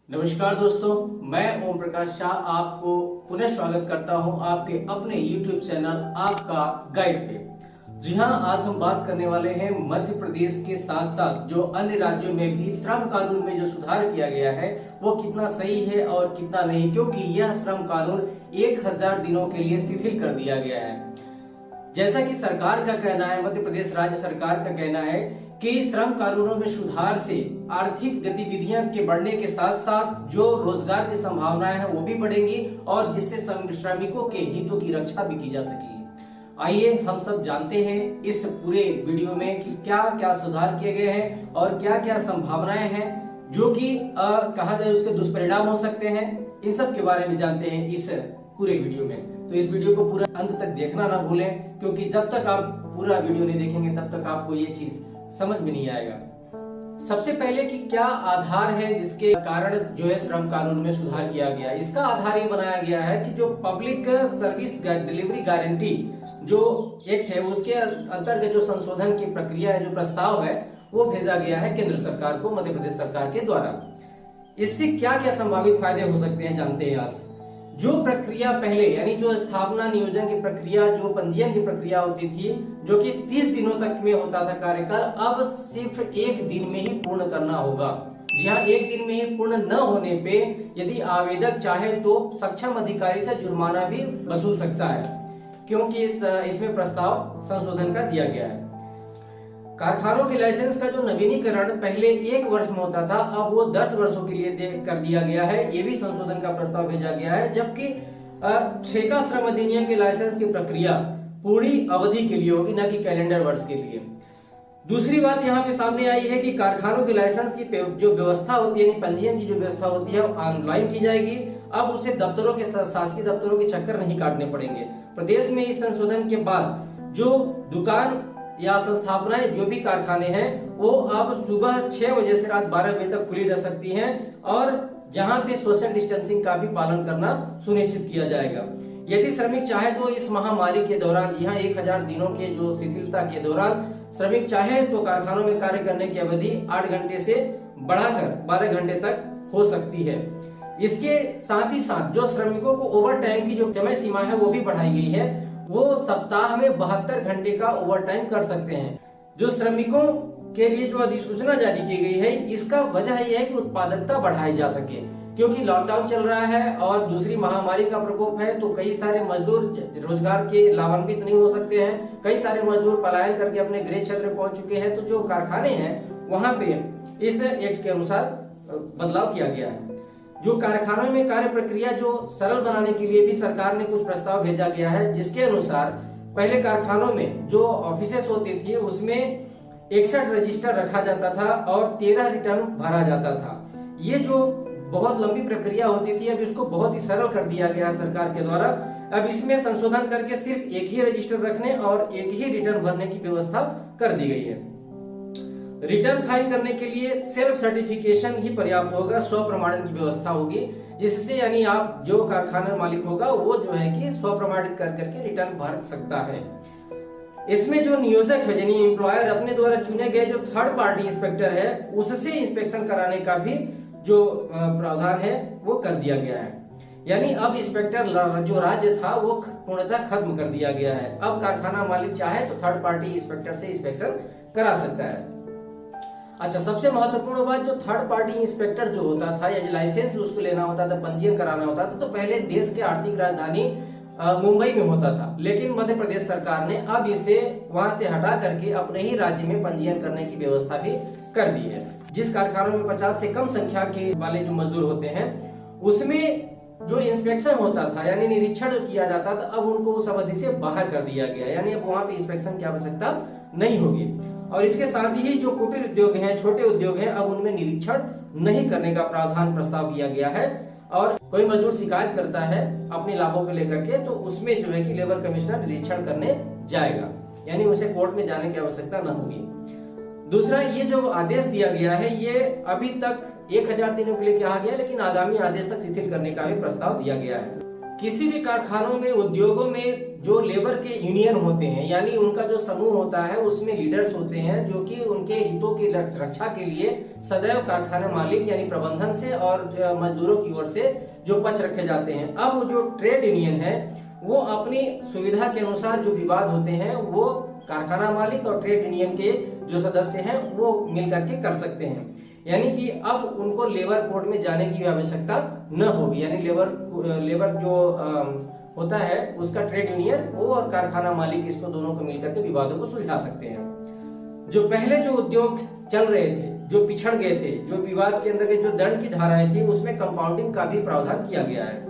नमस्कार दोस्तों, मैं ओम प्रकाश शाह आपको पुनः स्वागत करता हूं आपके अपने YouTube चैनल आपका गाइड पे। जी हां, आज हम बात करने वाले हैं मध्य प्रदेश के साथ साथ जो अन्य राज्यों में भी श्रम कानून में जो सुधार किया गया है वो कितना सही है और कितना नहीं, क्योंकि यह श्रम कानून 1000 दिनों के लिए शिथिल कर दिया गया है। जैसा कि सरकार का कहना है, मध्य प्रदेश राज्य सरकार का कहना है कि श्रम कानूनों में सुधार से आर्थिक गतिविधियां के बढ़ने के साथ साथ जो रोजगार की संभावनाएं हैं वो भी बढ़ेंगी और जिससे श्रमिकों के हितों की रक्षा भी की जा सकेगी। आइए हम सब जानते हैं इस पूरे वीडियो में कि क्या क्या सुधार किए गए हैं और क्या क्या संभावनाएं हैं जो कि कहा जाए उसके दुष्परिणाम हो सकते हैं। इन सब के बारे में जानते हैं इस पूरे वीडियो में। तो इस वीडियो को पूरा अंत तक देखना ना भूलें, क्योंकि जब तक आप पूरा वीडियो नहीं देखेंगे तब तक आपको ये चीज समझ में नहीं आएगा। सबसे पहले कि क्या आधार है जिसके कारण जो है श्रम कानून में सुधार किया गया। इसका आधार ये बनाया गया है कि जो पब्लिक सर्विस डिलीवरी गारंटी जो एक्ट है उसके अंतर्गत जो संशोधन की प्रक्रिया है, जो प्रस्ताव है वो भेजा गया है केंद्र सरकार को मध्य प्रदेश सरकार के द्वारा। इससे क्या क्या संभावित फायदे हो सकते हैं जानते हैं। आज जो प्रक्रिया पहले यानी जो स्थापना नियोजन की प्रक्रिया, जो पंजीयन की प्रक्रिया होती थी जो कि 30 दिनों तक में होता था कार्यकाल, अब सिर्फ 1 दिन में ही पूर्ण करना होगा। जी हाँ, 1 दिन में ही पूर्ण न होने पे यदि आवेदक चाहे तो सक्षम अधिकारी से जुर्माना भी वसूल सकता है, क्योंकि इसमें प्रस्ताव संशोधन का दिया गया है। कारखानों के लाइसेंस का जो नवीनीकरण पहले 1 वर्ष में होता था, अब वो 10 वर्षों के लिए कर दिया गया है। ये भी संशोधन का प्रस्ताव भेजा गया है। जबकि ठेका श्रम अधिनियम के लाइसेंस की प्रक्रिया पूरी अवधि के लिए होगी, न कि कैलेंडर वर्ष के लिए। दूसरी बात यहाँ पे सामने आई है कि कारखानों के लाइसेंस की जो व्यवस्था होती है, पंजीयन की जो व्यवस्था होती है ऑनलाइन की जाएगी। अब उसे दफ्तरों के शासकीय दफ्तरों के चक्कर नहीं काटने पड़ेंगे। प्रदेश में इस संशोधन के बाद जो दुकान या संस्थापनाएं जो भी कारखाने हैं वो अब सुबह 6 बजे से रात 12 बजे तक खुली रह सकती हैं और जहां पे सोशल डिस्टेंसिंग का भी पालन करना सुनिश्चित किया जाएगा। यदि श्रमिक चाहे तो इस महामारी के दौरान, जी हाँ, 1000 दिनों के जो शिथिलता के दौरान श्रमिक चाहे तो कारखानों में कार्य करने की अवधि 8 घंटे से बढ़ाकर 12 घंटे तक हो सकती है। इसके साथ ही साथ जो श्रमिकों को ओवर टाइम की जो समय सीमा है वो भी बढ़ाई गई है। वो सप्ताह में 72 घंटे का ओवर टाइम कर सकते हैं। जो श्रमिकों के लिए जो अधिसूचना जारी की गई है, इसका वजह यह है कि उत्पादकता बढ़ाई जा सके, क्योंकि लॉकडाउन चल रहा है और दूसरी महामारी का प्रकोप है। तो कई सारे मजदूर रोजगार के लाभान्वित नहीं हो सकते हैं। कई सारे मजदूर पलायन करके अपने गृह क्षेत्र में पहुंच चुके हैं। तो जो कारखाने हैं वहां पे इस एक्ट के अनुसार बदलाव किया गया है। जो कारखानों में कार्य प्रक्रिया जो सरल बनाने के लिए भी सरकार ने कुछ प्रस्ताव भेजा गया है, जिसके अनुसार पहले कारखानों में जो ऑफिसेस होती थी उसमें 61 रजिस्टर रखा जाता था और 13 रिटर्न भरा जाता था। ये जो बहुत लंबी प्रक्रिया होती थी, अब इसको बहुत ही सरल कर दिया गया है सरकार के द्वारा। अब इसमें संशोधन करके सिर्फ एक ही रजिस्टर रखने और एक ही रिटर्न भरने की व्यवस्था कर दी गई है। रिटर्न फाइल करने के लिए सेल्फ सर्टिफिकेशन ही पर्याप्त होगा, स्व प्रमाणन की व्यवस्था होगी, जिससे यानी आप जो कारखाना मालिक होगा वो जो है कि स्व प्रमाणित कर करके रिटर्न भर सकता है। इसमें जो नियोजक है यानी एम्प्लॉयर अपने द्वारा चुने गए जो थर्ड पार्टी इंस्पेक्टर है उससे इंस्पेक्शन कराने का भी जो प्रावधान है वो कर दिया गया है। यानी अब इंस्पेक्टर जो राज्य था वो पूर्णतः खत्म कर दिया गया है। अब कारखाना मालिक चाहे तो थर्ड पार्टी इंस्पेक्टर से इंस्पेक्शन करा सकता है। अच्छा, सबसे महत्वपूर्ण बात, जो थर्ड पार्टी इंस्पेक्टर जो होता था या लाइसेंस उसको लेना होता था, पंजीयन कराना होता था, तो पहले देश के आर्थिक राजधानी मुंबई में होता था। लेकिन मध्य प्रदेश सरकार ने अब इसे वहां से हटा करके अपने ही राज्य में पंजीयन करने की व्यवस्था भी कर दी है। जिस कारखानों में 50 से कम संख्या के वाले जो मजदूर होते हैं उसमें जो इंस्पेक्शन होता था यानी निरीक्षण जो किया जाता था, अब उनको उस अवधि से बाहर कर दिया गया, यानी अब वहां पे इंस्पेक्शन की आवश्यकता नहीं होगी। और इसके साथ ही जो कुटीर उद्योग हैं, छोटे उद्योग हैं, अब उनमें निरीक्षण नहीं करने का प्रावधान प्रस्ताव किया गया है। और कोई मजदूर शिकायत करता है अपने लाभों को लेकर के, तो उसमें जो है कि लेबर कमिश्नर निरीक्षण करने जाएगा, यानी उसे कोर्ट में जाने की आवश्यकता न होगी। दूसरा, ये जो आदेश दिया गया है ये अभी तक 1000 दिनों के लिए कहा गया, लेकिन आगामी आदेश तक शिथिल करने का भी प्रस्ताव दिया गया है। किसी भी कारखानों में, उद्योगों में जो लेबर के यूनियन होते हैं, यानी उनका जो समूह होता है, उसमें लीडर्स होते हैं जो कि उनके हितों की रक्षा के लिए सदैव कारखाना मालिक यानी प्रबंधन से और मजदूरों की ओर से जो पक्ष रखे जाते हैं। अब जो ट्रेड यूनियन है वो अपनी सुविधा के अनुसार जो विवाद होते हैं वो कारखाना मालिक और ट्रेड यूनियन के जो सदस्य हैं वो मिलकर के कर सकते हैं। यानी कि अब उनको लेबर कोर्ट में जाने की आवश्यकता न होगी, यानी लेबर जो होता है उसका ट्रेड यूनियन वो और कारखाना मालिक इसको दोनों को मिलकर के विवादों को सुलझा सकते हैं। जो पहले जो उद्योग चल रहे थे, जो पिछड़ गए थे, जो विवाद के अंदर के जो दंड की धाराएं थी उसमें कंपाउंडिंग का भी प्रावधान किया गया है।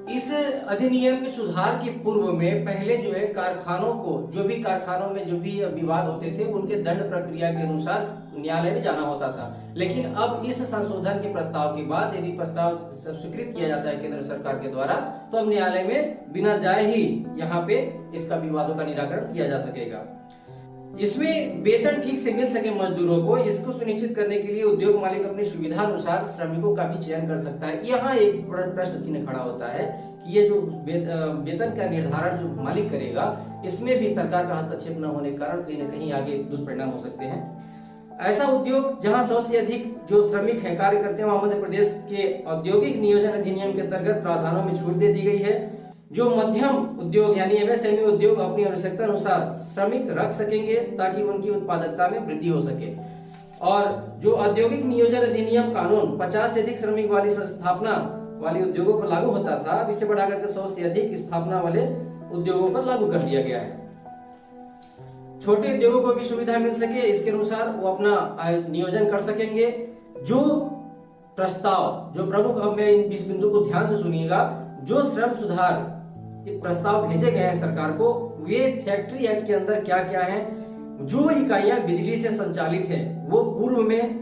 इस अधिनियम के सुधार के पूर्व में पहले जो है कारखानों को, जो भी कारखानों में जो भी विवाद होते थे उनके दंड प्रक्रिया के अनुसार न्यायालय में जाना होता था। लेकिन अब इस संशोधन के प्रस्ताव के बाद यदि प्रस्ताव स्वीकृत किया जाता है केंद्र सरकार के द्वारा, तो अब न्यायालय में बिना जाए ही यहाँ पे इसका विवादों का निराकरण किया जा सकेगा। इसमें वेतन ठीक से मिल सके मजदूरों को, इसको सुनिश्चित करने के लिए उद्योग मालिक अपनी सुविधा अनुसार श्रमिकों का भी चयन कर सकता है। यहाँ एक प्रश्न चिन्ह खड़ा होता है कि ये जो वेतन का निर्धारण जो मालिक करेगा, इसमें भी सरकार का हस्तक्षेप न होने के कारण कहीं न कहीं आगे दुष्परिणाम हो सकते हैं। ऐसा उद्योग जहां 100 से अधिक जो श्रमिक है कार्य करते हैं, वहां मध्य प्रदेश के औद्योगिक नियोजन अधिनियम के अंतर्गत प्रावधानों में छूट दे दी गई है। जो मध्यम उद्योग यानी एमएसएमई उद्योग अपनी आवश्यकता अनुसार श्रमिक रख सकेंगे ताकि उनकी उत्पादकता में वृद्धि हो सके। और जो औद्योगिक नियोजन अधिनियम कानून 50 से अधिक श्रमिक वाली स्थापना वाले उद्योगों पर लागू होता था, इसे बढ़ाकर 100 से अधिक स्थापना वाले उद्योगों पर लागू कर दिया गया है। छोटे उद्योगों को भी सुविधा मिल सके, इसके अनुसार वो अपना नियोजन कर सकेंगे। जो प्रस्ताव, जो प्रमुख, अब मैं इस बिंदु को ध्यान से सुनिएगा, जो श्रम सुधार प्रस्ताव भेजे गए हैं सरकार को, वे फैक्ट्री एक्ट के अंदर क्या क्या है। जो इकाइयां बिजली से संचालित हैं, वो पूर्व में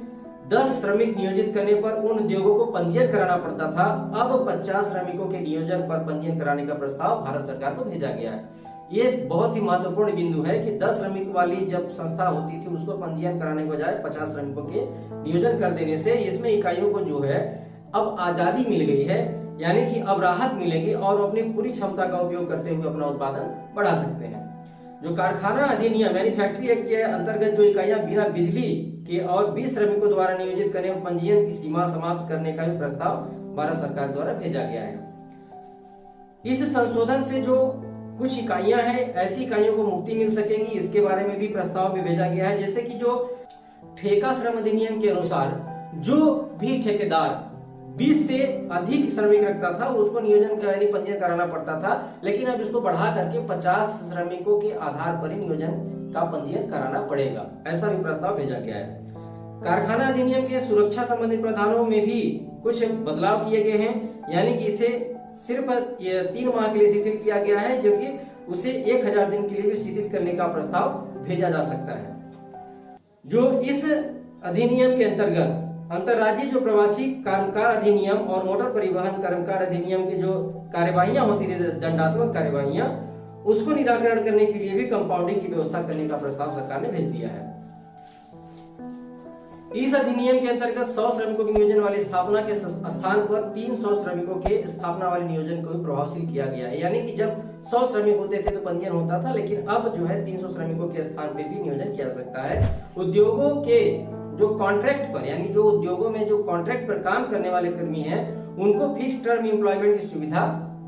10 श्रमिक नियोजित करने पर उन उद्योगों को पंजीयन कराना पड़ता था। अब 50 श्रमिकों के नियोजन पर पंजीयन कराने का प्रस्ताव भारत सरकार को भेजा गया है। ये बहुत ही महत्वपूर्ण बिंदु है कि 10 श्रमिक वाली जब संस्था होती थी उसको पंजीयन कराने के बजाय 50 श्रमिकों के नियोजन कर देने से इसमें इकाइयों को जो है अब आजादी मिल गई है, यानी कि अब राहत मिलेगी और अपनी पूरी क्षमता का उपयोग करते हुए अपना उत्पादन बढ़ा सकते हैं। जो कारखाना अधिनियम यानी फैक्ट्री एक्ट के अंतर्गत जो इकाइयां बिना बिजली के और 20 श्रमिकों द्वारा नियोजित करने और पंजीयन की सीमा समाप्त करने का भी प्रस्ताव भारत सरकार द्वारा भेजा गया है। इस संशोधन से जो कुछ इकाइयां हैं, ऐसी इकाइयों को मुक्ति मिल सकेगी, इसके बारे में भी प्रस्ताव में भेजा गया है। जैसे कि जो ठेका श्रम अधिनियम के अनुसार जो भी ठेकेदार 20 से अधिक श्रमिक रखता था उसको नियोजन यानी पंजीयन कराना पड़ता था, लेकिन अब इसको बढ़ा करके 50 श्रमिकों के आधार पर ही नियोजन का पंजीयन कराना पड़ेगा, ऐसा भी प्रस्ताव भेजा गया है। कारखाना अधिनियम के सुरक्षा संबंधी प्रावधानों में भी कुछ बदलाव किए गए हैं, यानी कि इसे सिर्फ 3 माह के लिए शिथिल किया गया है, जो कि उसे 1000 दिन के लिए भी शिथिल करने का प्रस्ताव भेजा जा सकता है। जो इस अधिनियम के अंतर्गत अंतर्राज्यीय जो प्रवासी कर्मकार अधिनियम और मोटर परिवहन कर्मकार अधिनियम के जो कार्यवाहियां होती थी, दंडात्मक कार्यवाहियां, उसको निराकरण करने के लिए भी कंपाउंडिंग की व्यवस्था करने का प्रस्ताव सरकार ने भेज दिया है। इस अधिनियम के अंतर्गत 100 श्रमिकों के नियोजन वाली स्थापना के स्थान पर 300 श्रमिकों के स्थापना वाले नियोजन को भी प्रभावशील किया गया है। यानी कि जब 100 श्रमिक होते थे तो पंजीयन होता था, लेकिन अब जो है 300 श्रमिकों के स्थान पे भी नियोजन किया सकता है। उद्योगों के जो कॉन्ट्रैक्ट पर, यानी जो उद्योगों में जो कॉन्ट्रैक्ट पर काम करने वाले कर्मी हैं, उनको फिक्स टर्म एम्प्लॉयमेंट की सुविधा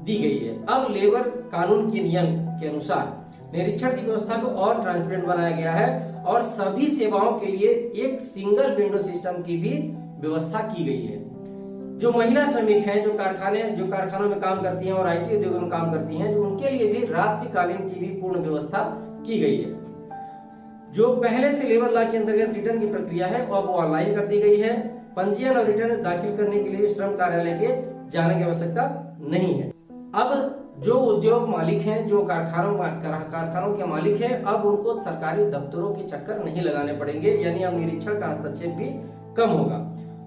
दी गई है। अब लेबर कानून के नियम के अनुसार निरीक्षण की व्यवस्था को और ट्रांसपेरेंट बनाया गया है और सभी सेवाओं के लिए एक सिंगल विंडो सिस्टम की भी व्यवस्था की गई है। जो महिला श्रमिक हैं, जो कारखानों में काम करती हैं और आईटी उद्योगों में काम करती हैं, जो उनके लिए भी रात्रिकालीन की भी पूर्ण व्यवस्था की गई है। जो पहले से लेबर लॉ के अंतर्गत रिटर्न की प्रक्रिया है अब वो ऑनलाइन कर दी गई है। पंजीयन और रिटर्न दाखिल करने के लिए श्रम कार्यालय के जाने की आवश्यकता नहीं है। अब जो उद्योग मालिक हैं, जो कारखानों के मालिक हैं, अब उनको सरकारी दफ्तरों के चक्कर नहीं लगाने पड़ेंगे, यानी अब निरीक्षण का हस्तक्षेप भी कम होगा।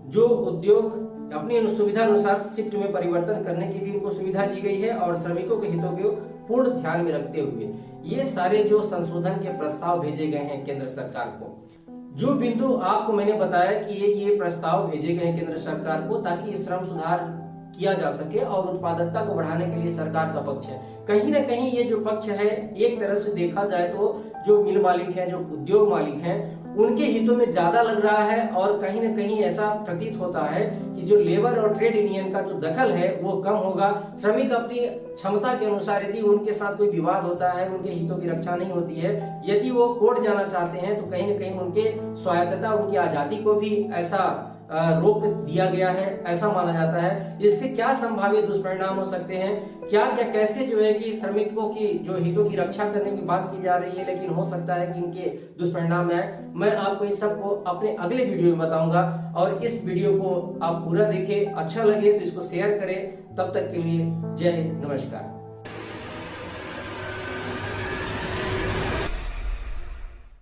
जो उद्योग अपनी सुविधा अनुसार शिफ्ट में परिवर्तन करने की भी उनको सुविधा दी गई है और श्रमिकों के हितों को पूर्ण ध्यान में रखते हुए ये सारे जो संशोधन के प्रस्ताव भेजे गए हैं केंद्र सरकार को। जो बिंदु आपको मैंने बताया कि ये प्रस्ताव भेजे गए हैं केंद्र सरकार को ताकि श्रम सुधार किया जा सके और उत्पादकता को बढ़ाने के लिए सरकार का पक्ष है। कहीं ना कहीं ये जो पक्ष है, एक तरफ से देखा जाए तो जो मिल मालिक हैं, जो उद्योग मालिक हैं, उनके हितों में ज्यादा लग रहा है और कहीं ना कहीं ऐसा प्रतीत होता है कि जो लेबर और ट्रेड यूनियन का जो दखल है वो कम होगा। श्रमिक अपनी क्षमता के अनुसार, यदि उनके साथ कोई विवाद होता है, उनके हितों की रक्षा नहीं होती है, यदि वो कोर्ट जाना चाहते हैं, तो कहीं ना कहीं उनके स्वायत्तता, उनकी आजादी को भी ऐसा रोक दिया गया है, ऐसा माना जाता है। इसके क्या संभावित दुष्परिणाम हो सकते हैं, क्या क्या कैसे जो है कि श्रमिकों की जो हितों की रक्षा करने की बात की जा रही है, लेकिन हो सकता है कि इनके दुष्परिणाम आए, मैं आपको इस सब को अपने अगले वीडियो में बताऊंगा। और इस वीडियो को आप पूरा देखें, अच्छा लगे तो इसको शेयर करें। तब तक के लिए जय हिंद, नमस्कार।